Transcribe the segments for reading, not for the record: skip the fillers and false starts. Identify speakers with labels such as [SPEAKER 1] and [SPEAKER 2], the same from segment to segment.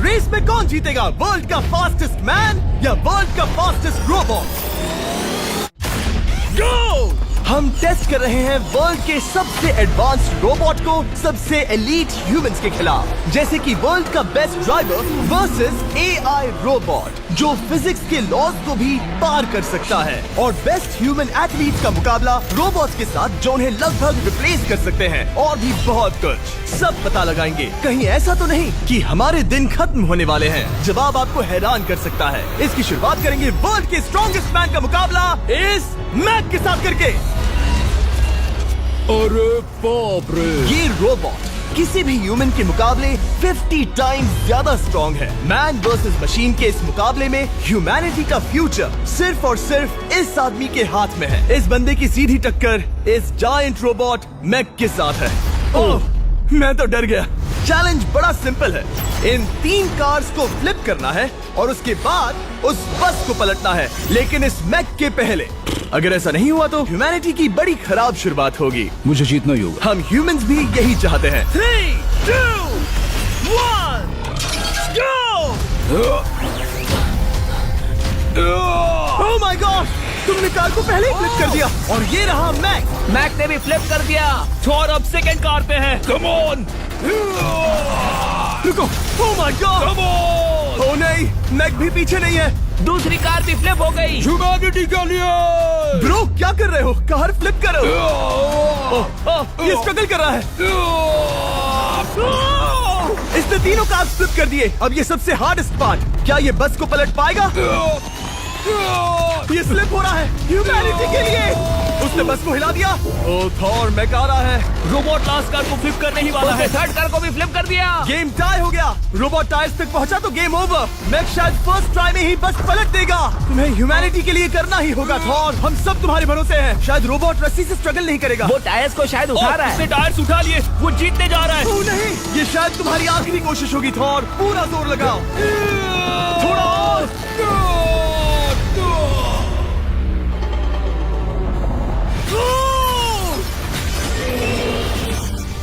[SPEAKER 1] Race में कौन जीतेगा, वर्ल्ड का फास्टेस्ट मैन या वर्ल्ड का फास्टेस्ट रोबोट? गो! हम टेस्ट कर रहे हैं वर्ल्ड के सबसे एडवांस्ड रोबोट को सबसे एलीट ह्यूमंस के खिलाफ, जैसे कि वर्ल्ड का best driver versus AI robot जो फिजिक्स के लॉज को भी पार कर सकता है, और बेस्ट ह्यूमन एथलीट का मुकाबला रोबोट्स के साथ जो उन्हें लगभग रिप्लेस कर सकते हैं, और भी बहुत कुछ। सब पता लगाएंगे। कहीं ऐसा तो नहीं कि हमारे दिन खत्म होने वाले हैं। जवाब आपको हैरान कर सकता है। इसकी शुरुआत करेंगे वर्ल्ड के स्ट्रॉन्गेस्ट मैन का मुकाबला इस मैक के साथ करके।
[SPEAKER 2] अरे बाप रे!
[SPEAKER 1] ये रोबोट किसी भी ह्यूमन के मुकाबले 50 टाइम्स ज्यादा स्ट्रॉन्ग है। मैन वर्सेस मशीन के इस मुकाबले में ह्यूमैनिटी का फ्यूचर सिर्फ और सिर्फ इस आदमी के हाथ में है। इस बंदे की सीधी टक्कर इस जायंट रोबोट मैक के साथ है। ओह, मैं तो डर गया। चैलेंज बड़ा सिंपल है। इन 3 कार्स को फ्लिप करना है और उसके बाद उस बस को पलटना है, लेकिन इस मैक के पहले। अगर ऐसा नहीं हुआ तो ह्यूमैनिटी की बड़ी खराब शुरुआत होगी।
[SPEAKER 2] मुझे जीतना ही होगा।
[SPEAKER 1] हम ह्यूमंस भी यही चाहते हैं। 3, 2, 1, go! Oh my God! तुमने कार को पहले ही फ्लिप कर दिया, और ये रहा मैक।
[SPEAKER 3] मैक ने भी फ्लिप कर दिया। थॉर अब सेकंड कार पे है।
[SPEAKER 2] Come on!
[SPEAKER 1] रुको! Oh my God!
[SPEAKER 2] Come on!
[SPEAKER 1] Oh नहीं, मैक भी पीछे नहीं है।
[SPEAKER 3] दूसरी कार भी फ्लिप हो गई।
[SPEAKER 2] ह्यूमैनिटी के लिए!
[SPEAKER 1] ब्रो, क्या कर रहे हो? कार फ्लिप करो। ये स्ट्रगल कर रहा है। इसने तीनों कार फ्लिप कर दिए। अब ये सबसे हार्डेस्ट पार्ट। क्या ये बस को पलट पाएगा? ये स्लिप हो रहा है ह्यूमैनिटी के लिए। उसने बस को हिला दिया। ओ थॉर, मैक आ रहा है।
[SPEAKER 3] रोबोट लास्ट कार को फ्लिप करने ही वाला है। थर्ड कार को भी फ्लिप कर दिया।
[SPEAKER 1] गेम टाई हो गया। रोबोट टायर्स तक पहुंचा तो गेम ओवर। मैक शायद फर्स्ट ट्राई में ही बस पलट देगा। तुम्हें ह्यूमैनिटी के लिए करना ही होगा थॉर। हम सब तुम्हारे भरोसे हैं। शायद रोबोट रस्सी से स्ट्रगल नहीं करेगा।
[SPEAKER 3] वो टायर्स को शायद उठा रहा है।
[SPEAKER 2] उसने टायर्स उठा लिए। वो जीतने जा रहा है।
[SPEAKER 1] ओह नहीं, ये शायद तुम्हारी आखिरी कोशिश होगी थॉर। पूरा जोर लगाओ। थोड़ा और।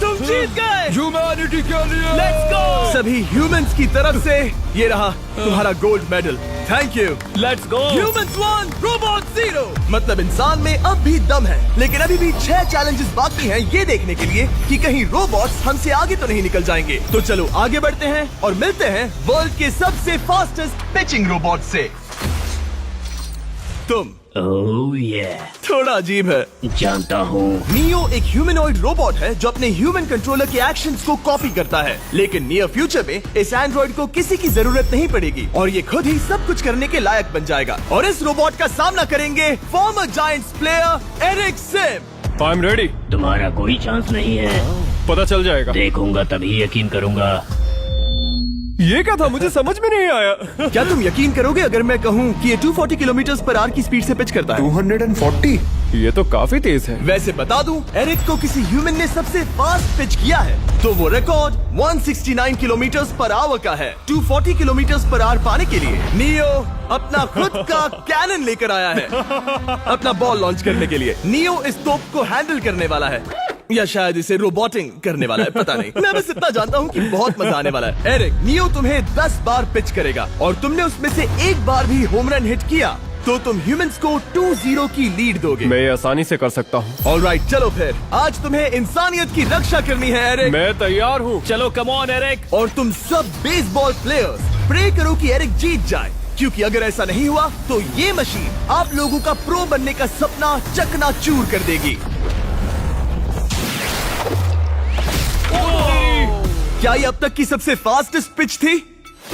[SPEAKER 1] तुम जीत गए।
[SPEAKER 2] ह्यूमैनिटी के लिए!
[SPEAKER 3] Let's go!
[SPEAKER 1] सभी ह्यूमंस की तरफ से ये रहा तुम्हारा gold medal. Thank you.
[SPEAKER 3] Let's go!
[SPEAKER 1] Humans 1, robot 0। मतलब इंसान में अब भी दम है, लेकिन अभी भी 6 चैलेंजेस बाकी हैं ये देखने के लिए कि कहीं रोबोट्स हमसे आगे तो नहीं निकल जाएंगे। तो चलो आगे बढ़ते हैं और मिलते हैं वर्ल्ड के सबसे फास्टेस्ट पिचिंग रोबोट से। तुम
[SPEAKER 3] ओह yeah.
[SPEAKER 1] थोड़ा अजीब है।
[SPEAKER 3] जानता हूँ।
[SPEAKER 1] नियो एक ह्यूमनॉइड रोबोट है जो अपने ह्यूमन कंट्रोलर के एक्शंस को कॉपी करता है, लेकिन नियर फ्यूचर में इस एंड्रॉइड को किसी की जरूरत नहीं पड़ेगी और ये खुद ही सब कुछ करने के लायक बन जाएगा। और इस रोबोट का सामना करेंगे former giants player Eric Sim.
[SPEAKER 2] I am ready.
[SPEAKER 3] तुम्हारा कोई चांस नहीं है।
[SPEAKER 2] पता चल जाएगा।
[SPEAKER 3] देखूंगा तभी यकीन करूंगा।
[SPEAKER 2] ये क्या था? मुझे समझ में नहीं आया।
[SPEAKER 1] क्या तुम यकीन करोगे अगर मैं कहूँ कि ये 240 किलोमीटर पर आवर की स्पीड से पिच करता है?
[SPEAKER 2] 240? ये तो काफी तेज है।
[SPEAKER 1] वैसे बता दूं, एरिक को किसी ह्यूमन ने सबसे फास्ट पिच किया है तो वो रिकॉर्ड 169 किलोमीटर पर आवर का है। 240 किलोमीटर पर आवर पाने के लिए नियो अपना खुद का कैनन लेकर आया है अपना बॉल लॉन्च करने के लिए। नियो इस तोप को हैंडल करने वाला है, या शायद इसे रोबोटिंग करने वाला है, पता नहीं। मैं बस इतना जानता हूँ कि बहुत मजा आने वाला है। एरिक, नियो तुम्हें 10 बार पिच करेगा और तुमने उसमें से एक बार भी होम रन हिट किया तो तुम ह्यूमंस को 2-0 की लीड दोगे।
[SPEAKER 2] मैं ये आसानी से कर सकता हूँ।
[SPEAKER 1] ऑलराइट, चलो फिर आज तुम्हें इंसानियत की रक्षा करनी है एरिक।
[SPEAKER 2] मैं तैयार हूँ।
[SPEAKER 3] चलो कम ऑन एरिक।
[SPEAKER 1] और तुम सब बेसबॉल प्लेयर्स प्रे करो कि एरिक जीत जाए, क्योंकि अगर ऐसा नहीं हुआ तो ये मशीन आप लोगों का प्रो बनने का सपना चकनाचूर कर देगी। क्या ये अब तक की सबसे फास्टेस्ट पिच थी?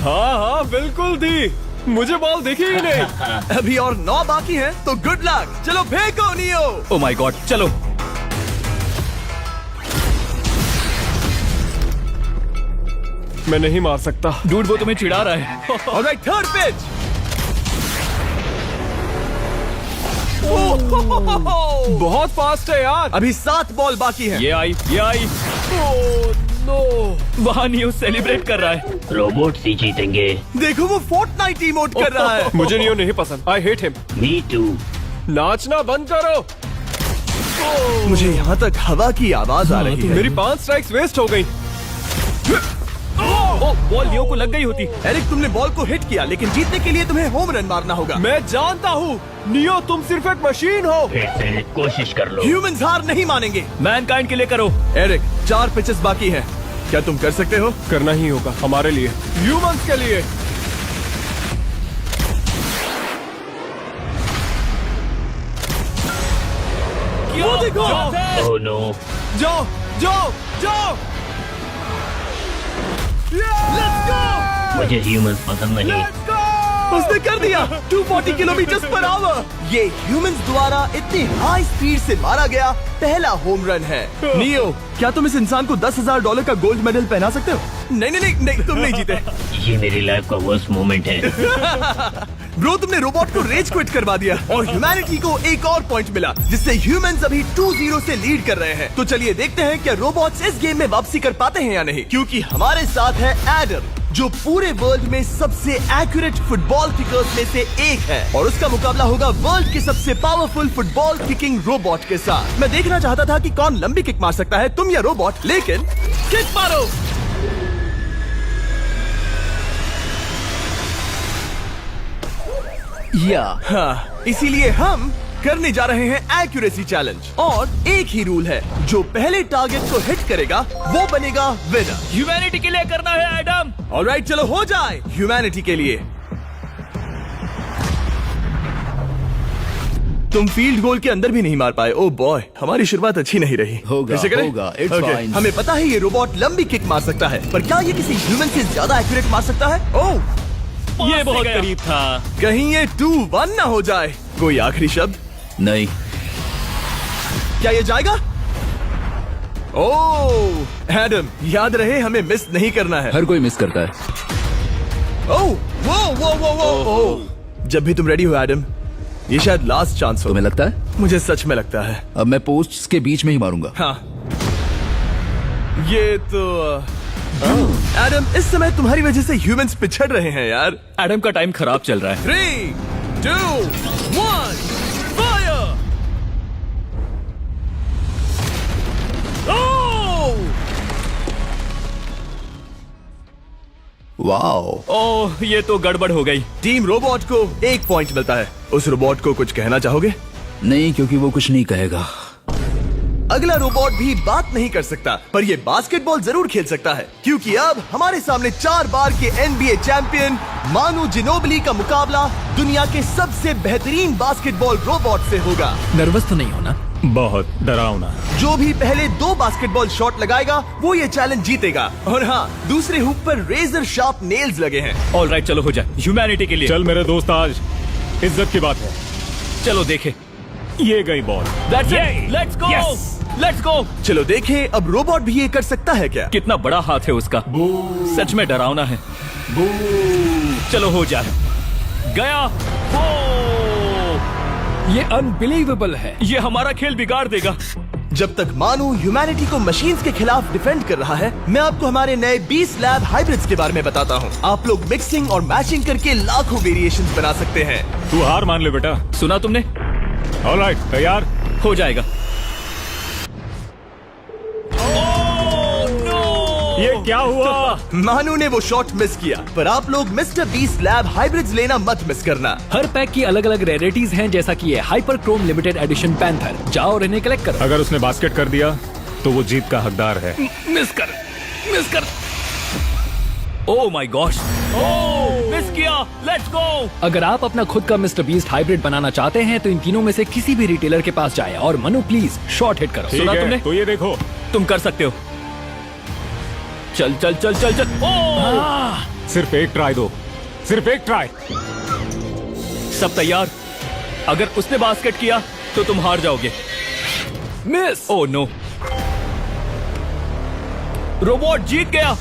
[SPEAKER 2] हाँ हाँ बिल्कुल थी। मुझे बॉल दिखी ही नहीं।
[SPEAKER 1] अभी और 9 बाकी हैं, तो गुड लक। चलो फेंको नियो।
[SPEAKER 2] ओह माय गॉड, चलो। मैं नहीं मार सकता।
[SPEAKER 3] डूड, वो तुम्हें चिढ़ा रहा है।
[SPEAKER 1] Alright, third pitch.
[SPEAKER 2] बहुत फास्ट है यार।
[SPEAKER 1] अभी 7 बॉल बाकी हैं।
[SPEAKER 2] ये आई। Oh no!
[SPEAKER 3] वहाँ नियो सेलिब्रेट कर रहा है। रोबोट ही जीतेंगे।
[SPEAKER 1] देखो वो फोर्टनाइट इमोट कर रहा है।
[SPEAKER 2] मुझे नियो नहीं पसंद। I hate him.
[SPEAKER 3] Me too.
[SPEAKER 2] नाचना बंद करो।
[SPEAKER 1] मुझे यहाँ तक हवा की आवाज आ रही है।
[SPEAKER 2] मेरी 5 स्ट्राइक्स वेस्ट हो गई।
[SPEAKER 3] ओ, बॉल लियो को लग गई होती।
[SPEAKER 1] एरिक, तुमने बॉल को हिट किया, लेकिन जीतने के लिए तुम्हें होम रन मारना होगा।
[SPEAKER 2] मैं जानता हूँ नियो, तुम सिर्फ एक मशीन हो।
[SPEAKER 3] फिर से कोशिश कर लो।
[SPEAKER 1] ह्यूमंस हार नहीं मानेंगे।
[SPEAKER 3] मैनकाइंड के लिए करो।
[SPEAKER 1] एरिक, 4 पिचेस बाकी हैं। क्या तुम कर सकते हो?
[SPEAKER 2] करना ही होगा हमारे लिए, ह्यूमंस के लिए।
[SPEAKER 1] वो देखो।
[SPEAKER 3] Oh no.
[SPEAKER 2] जाओ जाओ जाओ।
[SPEAKER 1] Let's go.
[SPEAKER 3] मुझे ह्यूमंस पसंद नहीं।
[SPEAKER 1] उसने कर दिया 240 किलोमीटर पर आवर। ये ह्यूमंस द्वारा इतनी हाई स्पीड से मारा गया पहला होम रन है। नियो, क्या तुम इस इंसान को $10,000 का गोल्ड मेडल पहना सकते हो? नहीं नहीं नहीं नहीं, तुम नहीं जीते।
[SPEAKER 3] ये मेरी लाइफ का वर्स्ट मोमेंट है।
[SPEAKER 1] ब्रो, तुमने रोबोट को रेज क्विट करवा दिया और ह्यूमैनिटी को एक और पॉइंट मिला, जिससे ह्यूमंस अभी 2-0 से लीड कर रहे हैं। तो चलिए देखते हैं क्या रोबोट्स इस गेम में वापसी कर पाते हैं या नहीं, क्योंकि हमारे साथ है एडम, जो पूरे वर्ल्ड में सबसे एक्यूरेट फुटबॉल किकर्स में से एक है, और उसका मुकाबला होगा वर्ल्ड के सबसे पावरफुल फुटबॉल किकिंग रोबोट के साथ। मैं देखना चाहता था कि कौन लंबी किक मार सकता है, तुम या रोबोट, लेकिन किक मारो। हाँ, इसीलिए हम करने जा रहे हैं एक्यूरेसी चैलेंज, और एक ही रूल है, जो पहले टारगेट को हिट करेगा वो बनेगा विनर।
[SPEAKER 3] ह्यूमैनिटी के लिए करना है एडम।
[SPEAKER 1] ऑलराइट, चलो हो जाए ह्यूमैनिटी के लिए। तुम फील्ड गोल के अंदर भी नहीं मार पाए। ओ बॉय, हमारी शुरुआत अच्छी नहीं रही।
[SPEAKER 4] होगा,
[SPEAKER 1] कैसे करें?
[SPEAKER 4] होगा, it's
[SPEAKER 1] Okay,
[SPEAKER 4] fine.
[SPEAKER 1] हमें पता है ये रोबोट लंबी किक मार सकता है, पर क्या ये किसी ह्यूमन से ज्यादा एक्यूरेट मार सकता है? ओह,
[SPEAKER 3] ये बहुत करीब था।
[SPEAKER 1] कहीं ये 2-1 ना हो जाए। कोई आखिरी शब्द?
[SPEAKER 4] नहीं।
[SPEAKER 1] क्या ये जाएगा? ओह एडम, याद रहे हमें मिस नहीं करना है।
[SPEAKER 4] हर कोई मिस करता है।
[SPEAKER 1] ओह वो जब भी तुम रेडी हो एडम, ये शायद लास्ट चांस हो।
[SPEAKER 4] तुम्हें लगता है?
[SPEAKER 1] मुझे सच में लगता है।
[SPEAKER 4] अब मैं पोस्ट्स के बीच में ही मारूंगा।
[SPEAKER 1] हाँ, ये तो एडम, इस समय तुम्हारी वजह से ह्यूमंस पिछड़ रहे हैं यार।
[SPEAKER 3] एडम का टाइम खराब चल रहा है।
[SPEAKER 1] 3, 2, 1, फायर!
[SPEAKER 4] वाओ।
[SPEAKER 3] ओह, ये तो गड़बड़ हो गई।
[SPEAKER 1] टीम रोबोट को 1 पॉइंट मिलता है। उस रोबोट को कुछ कहना चाहोगे?
[SPEAKER 4] नहीं, क्योंकि वो कुछ नहीं कहेगा।
[SPEAKER 1] अगला रोबोट भी बात नहीं कर सकता, पर ये बास्केटबॉल जरूर खेल सकता है, क्योंकि अब हमारे सामने 4 बार के NBA चैंपियन मानू जिनोबिली का मुकाबला दुनिया के सबसे बेहतरीन बास्केटबॉल रोबोट से होगा।
[SPEAKER 4] नर्वस तो नहीं होना?
[SPEAKER 2] बहुत डरावना।
[SPEAKER 1] जो भी पहले 2 बास्केटबॉल शॉट लगाएगा वो ये चैलेंज जीतेगा। और हाँ, दूसरे हुक पर रेजर शार्प नेल्स लगे हैं।
[SPEAKER 3] ऑलराइट, चलो हो जाए ह्यूमैनिटी के लिए।
[SPEAKER 2] चल मेरे दोस्त, आज इज्जत की बात है।
[SPEAKER 3] चलो देखे।
[SPEAKER 2] ये गई ball.
[SPEAKER 3] That's it. Let's go. Let's go.
[SPEAKER 1] चलो देखें अब रोबोट भी ये कर सकता है क्या?
[SPEAKER 3] कितना बड़ा हाथ है उसका। सच में डरावना है। चलो हो जाए। गया। ये अनबिलीवेबल है। ये हमारा खेल बिगाड़ देगा।
[SPEAKER 1] जब तक मानू ह्यूमैनिटी को मशीन्स के खिलाफ डिफेंड कर रहा है, मैं आपको हमारे नए 20 लैब हाइब्रिड्स के बारे में बताता हूँ। आप लोग मिक्सिंग और मैचिंग करके लाखों वेरिएशंस बना सकते हैं।
[SPEAKER 2] तू हार मान ले बेटा।
[SPEAKER 3] सुना तुमने?
[SPEAKER 2] ऑलराइट, तैयार?
[SPEAKER 3] हो जाएगा।
[SPEAKER 2] ये क्या हुआ?
[SPEAKER 1] मानू ने वो शॉट मिस किया, पर आप लोग मिस्टर 20 लैब हाइब्रिड्स लेना मत मिस करना।
[SPEAKER 5] हर पैक की अलग अलग रेयरिटीज हैं, जैसा कि ये hyper Chrome limited edition panther. जाओ और इन्हें कलेक्ट करो।
[SPEAKER 2] अगर उसने बास्केट कर दिया तो वो जीत का हकदार है।
[SPEAKER 3] मिस कर। ओह माय गॉश, मिस किया। Let's go.
[SPEAKER 5] अगर आप अपना खुद का मिस्टर बीस्ट हाइब्रिड बनाना चाहते हैं तो इन तीनों में से किसी भी रिटेलर के पास जाए और मनु प्लीज शॉट हिट करो।
[SPEAKER 2] ठीक
[SPEAKER 3] सुना
[SPEAKER 2] है,
[SPEAKER 3] तुमने?
[SPEAKER 2] तो ये देखो।
[SPEAKER 3] तुम कर सकते हो। चल।
[SPEAKER 2] सिर्फ एक ट्राई दो, सिर्फ एक ट्राई।
[SPEAKER 3] सब तैयार? अगर उसने बास्केट किया तो तुम हार जाओगे। मिस। ओह नो, रोबोट जीत गया।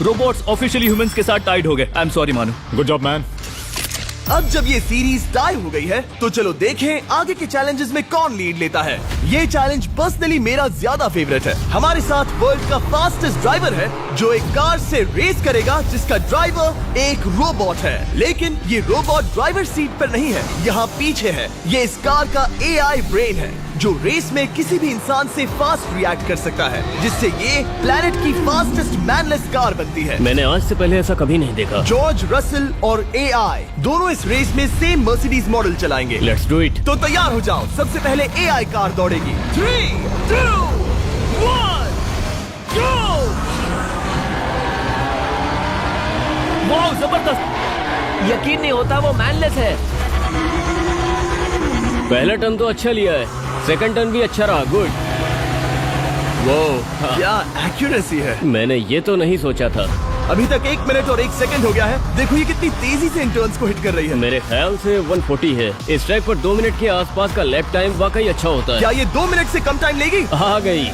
[SPEAKER 3] रोबोट्स ऑफिशियली ह्यूमंस के साथ टाइड हो गए। आई एम सॉरी मानू।
[SPEAKER 2] Good job man.
[SPEAKER 1] अब जब ये सीरीज टाई हो गई है, तो चलो देखें आगे के चैलेंजेस में कौन लीड लेता है। ये चैलेंज पर्सनली मेरा ज्यादा फेवरेट है। हमारे साथ वर्ल्ड का फास्टेस्ट ड्राइवर है, जो एक कार से रेस करेगा जिसका ड्राइवर एक रोबोट है। लेकिन ये रोबोट ड्राइवर सीट पर नहीं है, यहाँ पीछे है। ये इस कार का AI ब्रेन है, जो रेस में किसी भी इंसान से फास्ट रिएक्ट कर सकता है, जिससे ये प्लेनेट की फास्टेस्ट मैनलेस कार बनती है।
[SPEAKER 2] मैंने आज से पहले ऐसा कभी नहीं देखा।
[SPEAKER 1] जॉर्ज रसल और AI दोनों इस रेस में सेम मर्सिडीज मॉडल चलाएंगे।
[SPEAKER 2] Let's do it.
[SPEAKER 1] तो तैयार हो जाओ, सबसे पहले AI कार दौड़ेगी। 3, 2, 1, go!
[SPEAKER 3] वाह, जबरदस्त! यकीन नहीं होता वो मैनलेस है।
[SPEAKER 2] पहला टर्न तो अच्छा लिया है, सेकंड टर्न भी अच्छा रहा। गुड। वो
[SPEAKER 1] क्या एक्यूरेसी है।
[SPEAKER 2] मैंने ये तो नहीं सोचा था।
[SPEAKER 1] अभी तक 1 मिनट और 1 सेकंड हो गया है। देखो ये कितनी तेजी से इन टर्न्स को हिट कर रही है।
[SPEAKER 2] मेरे ख्याल से 140 है। इस ट्रैक पर 2 मिनट के आसपास का लैप टाइम वाकई अच्छा होता है।
[SPEAKER 1] क्या ये 2 मिनट से कम टाइम लेगी?
[SPEAKER 2] आ गई।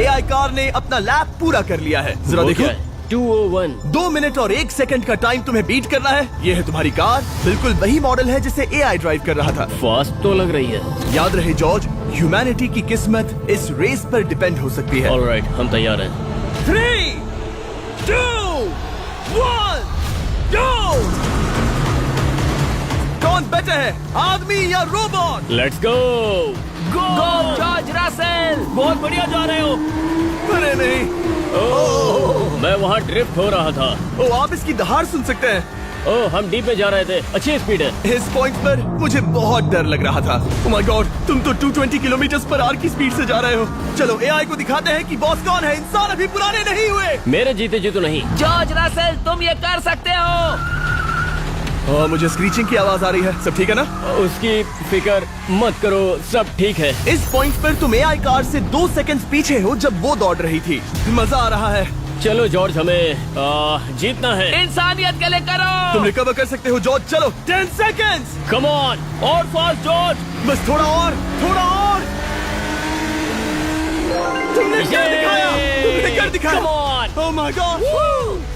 [SPEAKER 1] AI कार ने अपना लैप पूरा कर लिया है। जरा
[SPEAKER 2] वो
[SPEAKER 1] देखो,
[SPEAKER 2] क्या है? 201।
[SPEAKER 1] 2 मिनट और 1 सेकंड का टाइम तुम्हें बीट करना है। ये है तुम्हारी कार, बिल्कुल वही मॉडल है जिसे AI ड्राइव कर रहा था।
[SPEAKER 2] फास्ट तो लग रही है।
[SPEAKER 1] याद रहे जॉर्ज, ह्यूमैनिटी की किस्मत इस रेस पर डिपेंड हो सकती है।
[SPEAKER 2] ऑलराइट, हम तैयार हैं।
[SPEAKER 1] 3, 2, 1, go! कौन बेटर है, आदमी या robot?
[SPEAKER 2] Let's go.
[SPEAKER 3] Go George Russell, बहुत बढ़िया जा रहे हो।
[SPEAKER 1] अरे नहीं,
[SPEAKER 2] मैं वहाँ ड्रिफ्ट हो रहा था।
[SPEAKER 1] ओ आप इसकी दहाड़ सुन सकते हैं।
[SPEAKER 2] ओह, हम डीप में जा रहे थे। अच्छी स्पीड है।
[SPEAKER 1] इस पॉइंट पर मुझे बहुत डर लग रहा था। ओह माय गॉड, तुम तो 220 किलोमीटर पर आवर की स्पीड से जा रहे हो। चलो AI को दिखाते हैं कि बॉस कौन है। इंसान अभी पुराने नहीं हुए।
[SPEAKER 2] मेरे जीते जी तो नहीं।
[SPEAKER 3] जॉर्ज रसेल, तुम ये कर सकते हो।
[SPEAKER 1] मुझे स्क्रीचिंग की आवाज आ रही है। सब ठीक है ना?
[SPEAKER 2] उसकी फिक्र मत करो, सब ठीक है।
[SPEAKER 1] इस पॉइंट पर तुम AI कार से 2 सेकंड पीछे हो जब वो दौड़ रही थी। मजा आ रहा है।
[SPEAKER 2] चलो जॉर्ज, हमें जीतना है।
[SPEAKER 3] इंसानियत के लिए करो।
[SPEAKER 1] तुम रिकवर कर सकते हो जॉर्ज। चलो 10 सेकंड्स।
[SPEAKER 2] Come on.
[SPEAKER 3] और फास्ट जॉर्ज।
[SPEAKER 1] बस थोड़ा और, थोड़ा और। तुमने कर दिखाया, तुमने कर दिखाया।
[SPEAKER 2] Come on.
[SPEAKER 1] Oh my God.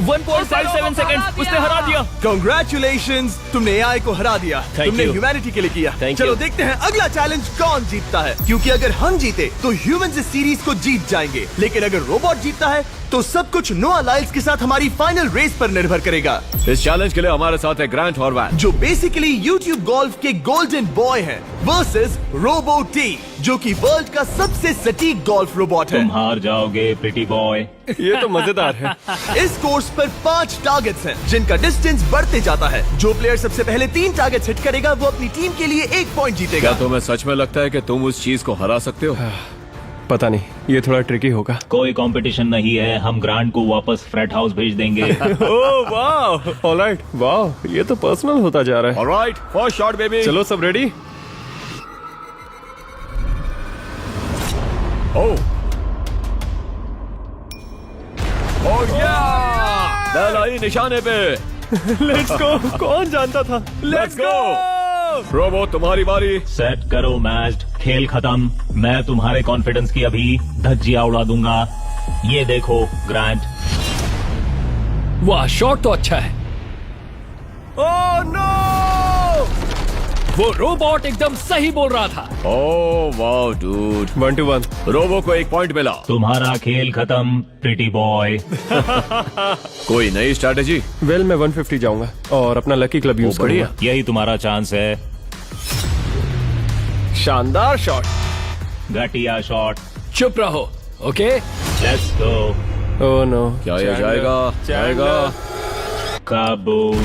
[SPEAKER 3] 1.57 second, उसने हरा दिया।
[SPEAKER 1] Congratulations, तुमने AI को हरा दिया।
[SPEAKER 2] Thank
[SPEAKER 1] तुमने
[SPEAKER 2] you.
[SPEAKER 1] ह्यूमैनिटी के लिए किया।
[SPEAKER 2] Thank
[SPEAKER 1] चलो
[SPEAKER 2] you.
[SPEAKER 1] देखते हैं अगला चैलेंज कौन जीतता है, क्योंकि अगर हम जीते तो ह्यूमंस इस सीरीज को जीत जाएंगे, लेकिन अगर रोबोट जीतता है तो सब कुछ नोआ लाइल्स के साथ हमारी फाइनल रेस पर निर्भर करेगा।
[SPEAKER 6] इस चैलेंज के लिए हमारे साथ है ग्रांट हॉर्वैट,
[SPEAKER 1] जो बेसिकली YouTube गोल्फ के गोल्डन बॉय हैं, वर्सेस रोबो टी, जो कि वर्ल्ड का सबसे सटीक गोल्फ रोबोट है।
[SPEAKER 7] तुम हार जाओगे प्रिटी बॉय।
[SPEAKER 2] ये तो मजेदार है।
[SPEAKER 1] इस कोर्स पर 5 टारगेट्स हैं, जिनका डिस्टेंस बढ़ते जाता है। जो प्लेयर सबसे पहले 3 टारगेट्स हिट करेगा वो अपनी टीम के लिए 1 पॉइंट जीतेगा।
[SPEAKER 6] क्या तुम्हें सच में लगता है कि तुम उस चीज को हरा सकते हो?
[SPEAKER 2] पता नहीं, ये थोड़ा ट्रिकी होगा।
[SPEAKER 7] कोई कंपटीशन नहीं है, हम ग्रांट को वापस फ्रेट हाउस भेज देंगे।
[SPEAKER 2] ओह वाह, ऑलराइट, वाह, ये तो पर्सनल होता जा रहा है।
[SPEAKER 6] Alright, first shot baby.
[SPEAKER 2] चलो सब रेडी?
[SPEAKER 6] ओह या, बैल आई निशाने पे।
[SPEAKER 2] Let's go. कौन जानता था?
[SPEAKER 6] Let's go. रोबो, तुम्हारी बारी।
[SPEAKER 7] सेट करो मैच, खेल खत्म। मैं तुम्हारे कॉन्फिडेंस की अभी धज्जियां उड़ा दूंगा। ये देखो ग्रांट।
[SPEAKER 5] वाह, शॉट तो अच्छा है।
[SPEAKER 1] Oh no!
[SPEAKER 5] वो रोबोट एकदम सही बोल रहा था।
[SPEAKER 6] ओह वाह डूड,
[SPEAKER 2] 1 to 1।
[SPEAKER 6] रोबो को 1 पॉइंट मिला।
[SPEAKER 7] तुम्हारा खेल खत्म प्रिटी बॉय।
[SPEAKER 6] कोई नई स्ट्रैटेजी?
[SPEAKER 2] वेल, मैं 150 जाऊंगा और अपना लकी क्लब यूज
[SPEAKER 6] बढ़िया।
[SPEAKER 2] करूंगा।
[SPEAKER 7] यही तुम्हारा चांस है।
[SPEAKER 2] शानदार शॉट।
[SPEAKER 7] घटिया शॉट।
[SPEAKER 5] चुप रहो, okay?
[SPEAKER 7] Let's go.
[SPEAKER 2] Oh no,
[SPEAKER 6] क्या ये जाएगा? जाएगा।
[SPEAKER 7] काबूम।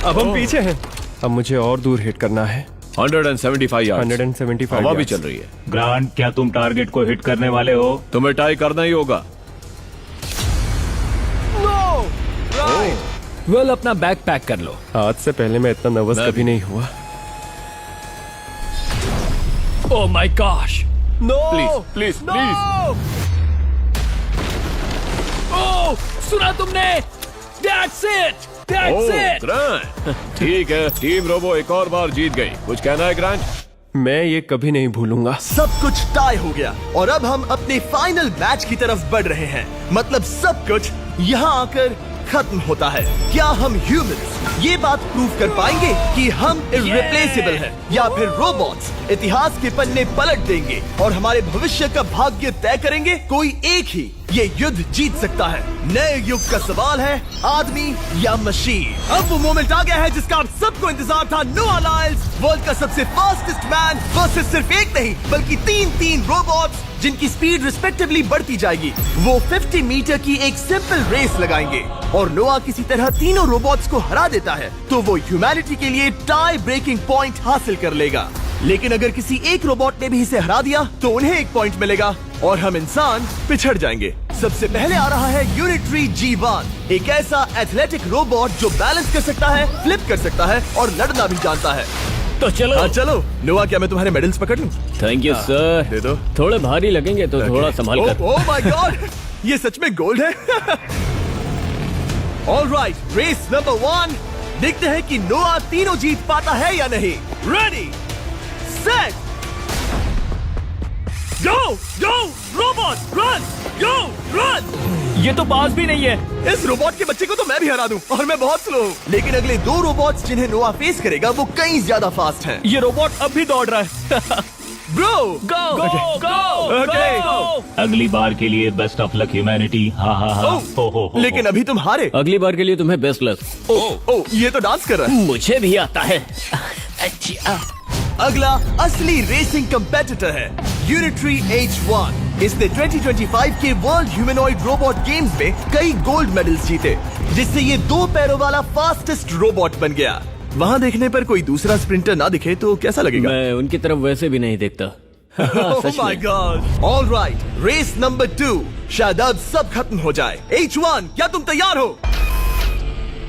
[SPEAKER 2] अब हम पीछे हैं। अब मुझे और दूर हिट करना है।
[SPEAKER 6] 175 यार्ड्स।
[SPEAKER 2] 175
[SPEAKER 6] हवा भी
[SPEAKER 2] yards।
[SPEAKER 6] चल रही है।
[SPEAKER 7] ग्रांट, क्या तुम टारगेट को हिट करने वाले हो?
[SPEAKER 6] तुम्हें टाई करना ही होगा।
[SPEAKER 5] वेल, अपना बैग पैक कर लो।
[SPEAKER 2] आज से पहले मैं इतना नर्वस
[SPEAKER 6] मैं
[SPEAKER 2] कभी
[SPEAKER 6] भी।
[SPEAKER 2] नहीं हुआ।
[SPEAKER 5] Oh my gosh.
[SPEAKER 1] No!
[SPEAKER 6] Please please please.
[SPEAKER 5] Oh, सुना तुमने? That's it! That's
[SPEAKER 6] oh
[SPEAKER 5] it!
[SPEAKER 6] Grant, ठीक है, टीम रोबो एक और बार जीत गई। कुछ कहना है ग्रांट?
[SPEAKER 2] मैं ये कभी नहीं भूलूंगा।
[SPEAKER 1] सब कुछ टाई हो गया और अब हम अपने फाइनल मैच की तरफ बढ़ रहे हैं। मतलब सब कुछ यहाँ आकर खत्म होता है। क्या हम ह्यूमंस ये बात प्रूव कर पाएंगे कि हम इर्रिप्लेसेबल हैं, या फिर रोबोट्स इतिहास के पन्ने पलट देंगे और हमारे भविष्य का भाग्य तय करेंगे? कोई एक ही ये युद्ध जीत सकता है। नए युग का सवाल है, आदमी या मशीन। अब वो मोमेंट आ गया है जिसका आप सबको इंतजार था। नोआ लाइल्स, वर्ल्ड का सबसे फास्टेस्ट मैन वर्सेस सिर्फ एक नहीं बल्कि तीन रोबोट्स जिनकी स्पीड रिस्पेक्टिवली बढ़ती जाएगी। वो 50 मीटर की एक सिंपल रेस लगाएंगे और नोआ किसी तरह तीनों रोबोट्स को हरा देता है तो वो ह्यूमैनिटी के लिए टाई ब्रेकिंग पॉइंट हासिल कर लेगा। लेकिन अगर किसी एक रोबोट ने भी इसे हरा दिया तो उन्हें एक पॉइंट मिलेगा और हम इंसान पिछड़ जाएंगे। सबसे पहले आ रहा है यूनिट्री G1, एक ऐसा एथलेटिक रोबोट जो बैलेंस कर सकता है, फ्लिप कर सकता है और लड़ना भी जानता है।
[SPEAKER 2] तो चलो।
[SPEAKER 1] हाँ चलो। नोआ, क्या मैं तुम्हारे मेडल्स पकड़ लूं?
[SPEAKER 2] Thank you sir.
[SPEAKER 1] दे दो।
[SPEAKER 2] थोड़े भारी लगेंगे तो थोड़ा संभाल कर।
[SPEAKER 1] ओह माय गॉड, ये सच में गोल्ड है। Alright, race number 1। देखते हैं कि नोआ तीनों जीत पाता है या नहीं। रेडी, सेट, गो गो रोबोट रन, गो रन।
[SPEAKER 3] ये तो पास भी नहीं है।
[SPEAKER 1] इस रोबोट के बच्चे को तो मैं भी हरा दूं और मैं बहुत स्लो हूं। लेकिन अगले 2 रोबोट्स जिन्हें नोआ फेस करेगा वो कई ज्यादा फास्ट हैं।
[SPEAKER 3] ये रोबोट अब भी दौड़ रहा है।
[SPEAKER 1] ब्रो
[SPEAKER 3] गो गो गो
[SPEAKER 1] Okay.
[SPEAKER 7] अगली बार के लिए बेस्ट ऑफ लक ह्यूमैनिटी। हाँ हाँ हाँ। हो।
[SPEAKER 1] लेकिन अभी तुम हारे।
[SPEAKER 2] अगली बार के लिए तुम्हें बेस्ट लक।
[SPEAKER 1] ओ, ये तो डांस कर रहा है।
[SPEAKER 2] मुझे भी आता है।
[SPEAKER 1] अगला असली रेसिंग कंपेटिटर है यूनिट्री H1। इसने 2025 के वर्ल्ड ह्यूमनॉइड रोबोट गेम्स में कई गोल्ड मेडल्स जीते, जिससे ये 2 पैरों वाला फास्टेस्ट रोबोट बन गया। वहाँ देखने पर कोई दूसरा स्प्रिंटर ना दिखे तो कैसा लगेगा?
[SPEAKER 2] मैं उनकी तरफ वैसे भी नहीं देखता।
[SPEAKER 1] Oh my God! All right, race number 2। शायद अब सब खत्म हो जाए। H1, क्या तुम तैयार हो?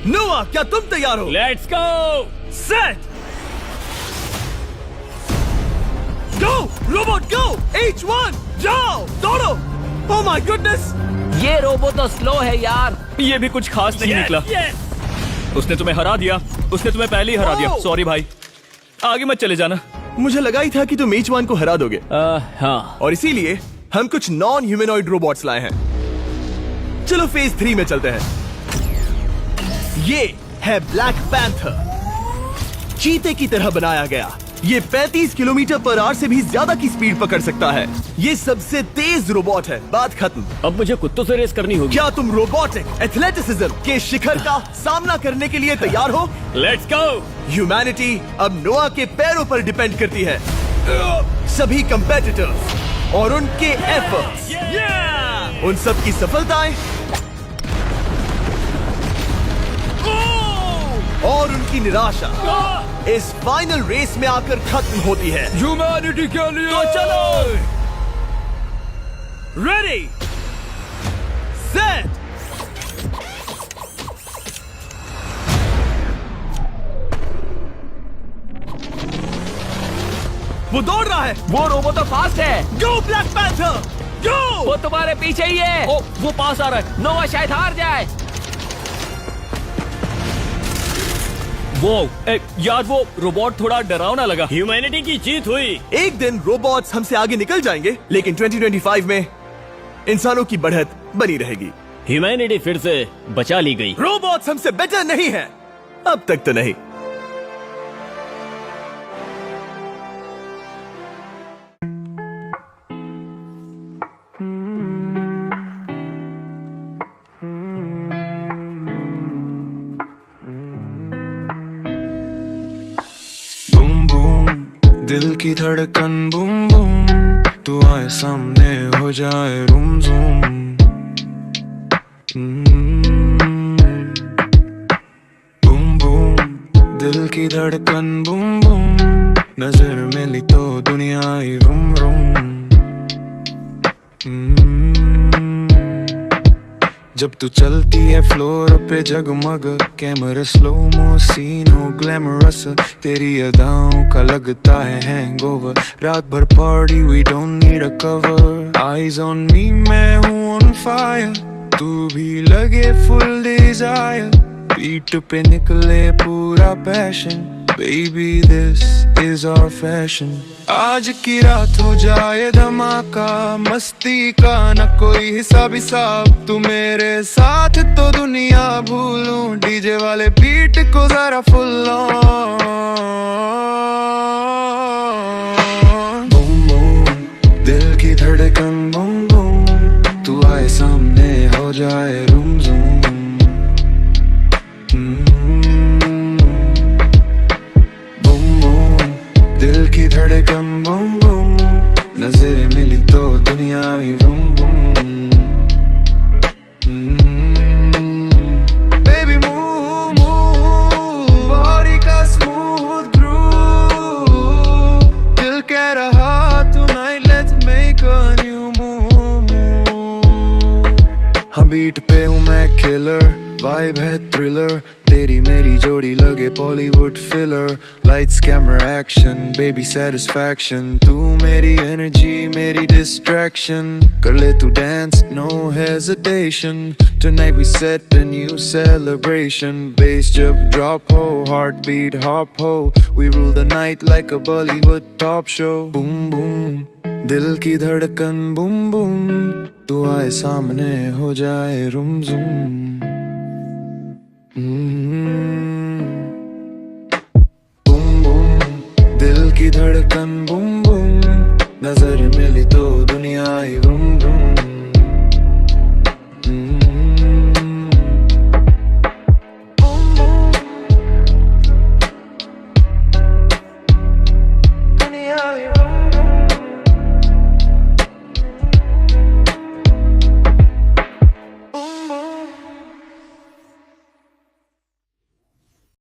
[SPEAKER 1] नोआ, क्या तुम तैयार हो?
[SPEAKER 2] Let's go.
[SPEAKER 1] Set, go robot go. H1, जाओ, दौड़ो। Oh my goodness!
[SPEAKER 5] ये रोबो तो स्लो है यार।
[SPEAKER 3] ये भी कुछ खास नहीं निकला। उसने तुम्हें हरा दिया। उसने तुम्हें पहले ही हरा दिया। सॉरी भाई, आगे मत चले जाना।
[SPEAKER 1] मुझे लगा ही था कि तुम H1 को हरा दोगे
[SPEAKER 2] हाँ।
[SPEAKER 1] और इसीलिए हम कुछ नॉन ह्यूमनॉइड रोबोट्स लाए हैं। चलो फेज 3 में चलते हैं। ये है ब्लैक पैंथर, चीते की तरह बनाया गया। ये 35 किलोमीटर पर आवर से भी ज्यादा की स्पीड पकड़ सकता है। ये सबसे तेज रोबोट है। बात खत्म।
[SPEAKER 2] अब मुझे कुत्तों से रेस करनी होगी।
[SPEAKER 1] क्या तुम रोबोटिक एथलेटिसिज्म के शिखर का सामना करने के लिए तैयार हो?
[SPEAKER 3] Let's go.
[SPEAKER 1] ह्यूमैनिटी अब नोआ के पैरों पर डिपेंड करती है। सभी कंपेटिटर्स और उनके एफर्ट्स, उन सब की सफलताएं और उनकी निराशा इस फाइनल रेस में आकर खत्म होती है।
[SPEAKER 2] ह्यूमैनिटी के लिए।
[SPEAKER 1] तो चलो, रेडी, सेट, वो दौड़ रहा है।
[SPEAKER 5] वो रोबो तो फास्ट है।
[SPEAKER 1] गो ब्लैक पैंथर, गो।
[SPEAKER 5] वो तुम्हारे पीछे ही है।
[SPEAKER 3] ओ, वो पास आ रहा है।
[SPEAKER 5] नोआ शायद हार जाए।
[SPEAKER 3] वो यार, वो रोबोट थोड़ा डरावना लगा।
[SPEAKER 2] ह्यूमैनिटी की जीत हुई।
[SPEAKER 1] एक दिन रोबोट्स हमसे आगे निकल जाएंगे, लेकिन 2025 में इंसानों की बढ़त बनी रहेगी।
[SPEAKER 2] ह्यूमैनिटी फिर से बचा ली गई।
[SPEAKER 1] रोबोट्स हमसे बेटर नहीं है, अब तक तो नहीं।
[SPEAKER 8] बूम बूम दिल की धड़कन बूम बूम, तू आए सामने हो जाए रूम ज़ूम। बूम बूम दिल की धड़कन बूम बूम, नजर मिली तो दुनिया ही रूम रूम। जब तू चलती है फ्लोर पे जगमग, कैमरा स्लो मो सीन हो ग्लैमरस, तेरी अदाओं का लगता है हैंगओवर। रात भर party we don't need a cover, eyes on me मैं हूँ ऑन फायर, तू भी लगे फुल डिजायर, पीठ पे निकले पूरा passion, baby this is our fashion. आज की रात हो जाए धमाका, मस्ती का न कोई हिसाब हिसाब, तू मेरे साथ तो दुनिया भूलूं, डीजे वाले बीट को जरा फुल ऑन। बूम बूम दिल की धड़कन बूम बूम, तू आए सामने सामने हो जाए रूम जूम बूम बूम दिल की धड़कन बूम बूम नजरें मिली तो दुनिया ही boom boom Baby move move body का smooth groove दिल कह रहा tonight let's make a new move हाँ बीट पे हूँ मैं किलर वाइब है थ्रिलर तेरी मेरी जोड़ी लगे Bollywood filler lights camera action baby satisfaction तू मेरी एनर्जी मेरी डिस्ट्रैक्शन कर ले तू dance no hesitation tonight we set a new celebration bass जब drop हो heartbeat hop हो we rule the night like a Bollywood top show boom boom दिल की धड़कन boom boom तू आए सामने हो जाए रूम zoom